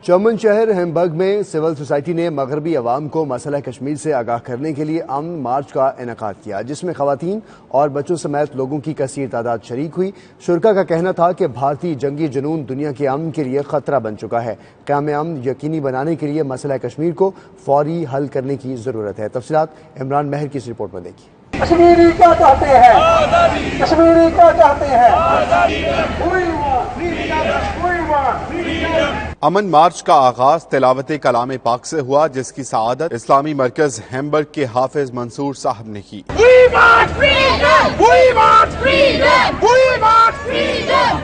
چومن شہر ہیمبرگ میں civil society نے مغربی عوام کو مسئلہ کشمیر سے آگاہ کرنے کے لیے امن مارچ کا انعقاد کیا، جس میں خواتین اور بچوں سمیت لوگوں کی کثیر تعداد شریک ہوئی۔ شرکا کا کہنا تھا کہ بھارتی جنگی جنون دنیا کے امن کے لیے خطرہ بن چکا ہے۔ قیام امن یقینی بنانے کے لیے مسئلہ کشمیر کو فوری حل کرنے کی ضرورت ہے۔ تفصیلات عمران مہر کی اس رپورٹ میں دیکھیے۔ کشمیری کیا چاہتے ہیں؟ کشمیری کیا چاہتے ہیں؟ امن مارچ کا آغاز تلاوت کلام پاک سے ہوا، جس کی سعادت اسلامی مرکز ہیمبرگ کے حافظ منصور صاحب نے کی۔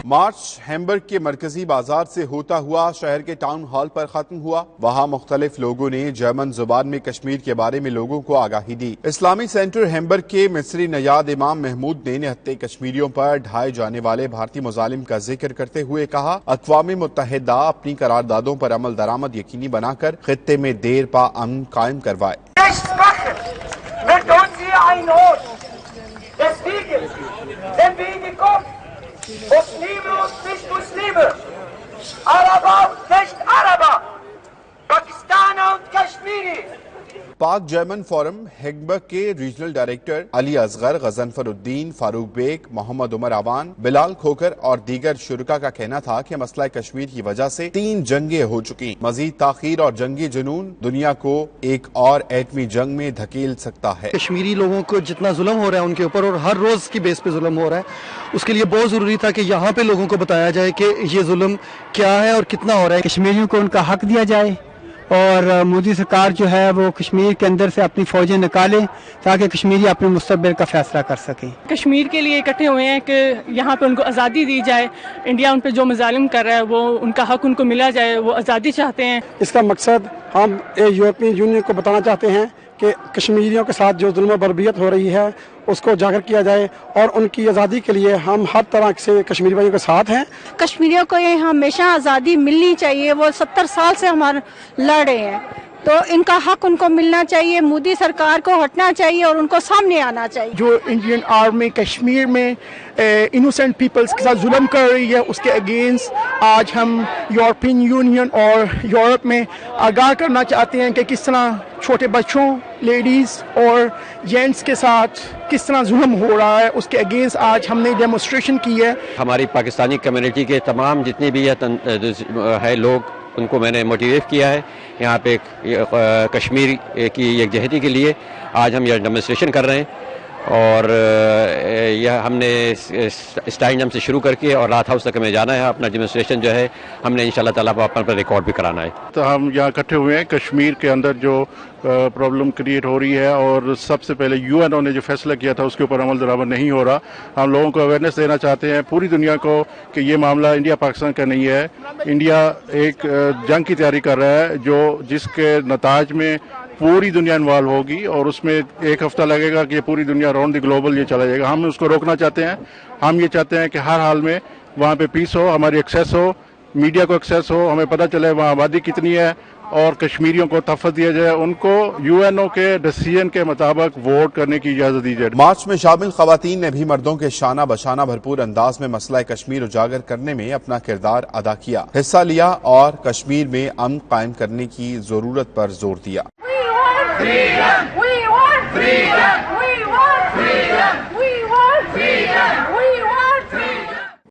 مارچ ہیمبرگ کے مرکزی بازار سے ہوتا ہوا شہر کے ٹاؤن ہال پر ختم ہوا۔ وہاں مختلف لوگوں نے جرمن زبان میں کشمیر کے بارے میں لوگوں کو آگاہی دی۔ اسلامی سینٹر ہیمبرگ کے مصری نیاد امام محمود نے نہتے کشمیریوں پر ڈھائے جانے والے بھارتی مظالم کا ذکر کرتے ہوئے کہا، اقوام متحدہ اپنی قراردادوں پر عمل درآمد یقینی بنا کر خطے میں دیر پا امن قائم کروائے۔ پاک جرمن فورم ہیمبرگ کے ریجنل ڈائریکٹر علی اصغر، غضنفر الدین، فاروق بیگ، محمد عمر عوان، بلال کھوکر اور دیگر شرکا کا کہنا تھا کہ مسئلہ کشمیر کی وجہ سے 3 جنگیں ہو چکی۔ مزید تاخیر اور جنگی جنون دنیا کو ایک اور ایٹمی جنگ میں دھکیل سکتا ہے۔ کشمیری لوگوں کو جتنا ظلم ہو رہا ہے ان کے اوپر، اور ہر روز کی بیس پہ ظلم ہو رہا ہے، اس کے لیے بہت ضروری تھا کہ یہاں پہ لوگوں کو بتایا جائے کہ یہ ظلم کیا ہے اور کتنا ہو رہا ہے۔ کشمیریوں کو ان کا حق دیا جائے اور مودی سرکار جو ہے وہ کشمیر کے اندر سے اپنی فوجیں نکالے تاکہ کشمیری اپنے مستقبل کا فیصلہ کر سکیں۔ کشمیر کے لیے اکٹھے ہوئے ہیں کہ یہاں پہ ان کو آزادی دی جائے۔ انڈیا ان پہ جو مظالم کر رہا ہے وہ ان کا حق ان کو ملا جائے، وہ آزادی چاہتے ہیں۔ اس کا مقصد ہم یورپین یونین کو بتانا چاہتے ہیں کہ کشمیریوں کے ساتھ جو ظلم و بربریت ہو رہی ہے اس کو اجاگر کیا جائے، اور ان کی آزادی کے لیے ہم ہر طرح سے کشمیری بھائیوں کے ساتھ ہیں۔ کشمیریوں کو یہ ہمیشہ آزادی ملنی چاہیے، وہ 70 سال سے ہمارے لڑ رہے ہیں، تو ان کا حق ان کو ملنا چاہیے۔ مودی سرکار کو ہٹنا چاہیے اور ان کو سامنے آنا چاہیے۔ جو انڈین آرمی کشمیر میں انوسینٹ پیپلز کے ساتھ ظلم کر رہی ہے، اس کے اگینسٹ آج ہم یورپین یونین اور یورپ میں آگاہ کرنا چاہتے ہیں کہ کس طرح چھوٹے بچوں، لیڈیز اور جینٹس کے ساتھ کس طرح ظلم ہو رہا ہے، اس کے اگینسٹ آج ہم نے ڈیمونسٹریشن کی ہے۔ ہماری پاکستانی کمیونٹی کے تمام جتنے بھی ہے لوگ، ان کو میں نے موٹیویٹ کیا ہے یہاں پہ کشمیر کی یکجہتی کے لیے۔ آج ہم یہ ڈیمونسٹریشن کر رہے ہیں، اور یہ ہم نے اسٹائنڈم سے شروع کر کے اور رات ہاؤس تک ہمیں جانا ہے۔ اپنا ڈیمونسٹریشن جو ہے ہم نے انشاءاللہ تعالیٰ پر ریکارڈ بھی کرانا ہے۔ تو ہم یہاں اکٹھے ہوئے ہیں کشمیر کے اندر جو پرابلم کریٹ ہو رہی ہے، اور سب سے پہلے یو این او نے جو فیصلہ کیا تھا اس کے اوپر عمل درآمد نہیں ہو رہا۔ ہم لوگوں کو اویئرنیس دینا چاہتے ہیں، پوری دنیا کو، کہ یہ معاملہ انڈیا پاکستان کا نہیں ہے۔ انڈیا ایک جنگ کی تیاری کر رہا ہے جس کے نتائج میں پوری دنیا انوالو ہوگی، اور اس میں 1 ہفتہ لگے گا کہ یہ پوری دنیا اراؤنڈ دی گلوبل یہ چلا جائے گا۔ ہم اس کو روکنا چاہتے ہیں۔ ہم یہ چاہتے ہیں کہ ہر حال میں وہاں پہ پیس ہو، ہماری ایکسیس ہو، میڈیا کو ایکسیس ہو، ہمیں پتہ چلے وہاں آبادی کتنی ہے، اور کشمیریوں کو تحفظ دیا جائے، ان کو یو این او کے ڈیسیژن کے مطابق ووٹ کرنے کی اجازت دی جائے۔ مارچ میں شامل خواتین نے بھی مردوں کے شانہ بشانہ بھرپور انداز میں مسئلہ کشمیر اجاگر کرنے میں اپنا کردار ادا کیا، حصہ لیا اور کشمیر میں امن قائم کرنے کی ضرورت پر زور دیا۔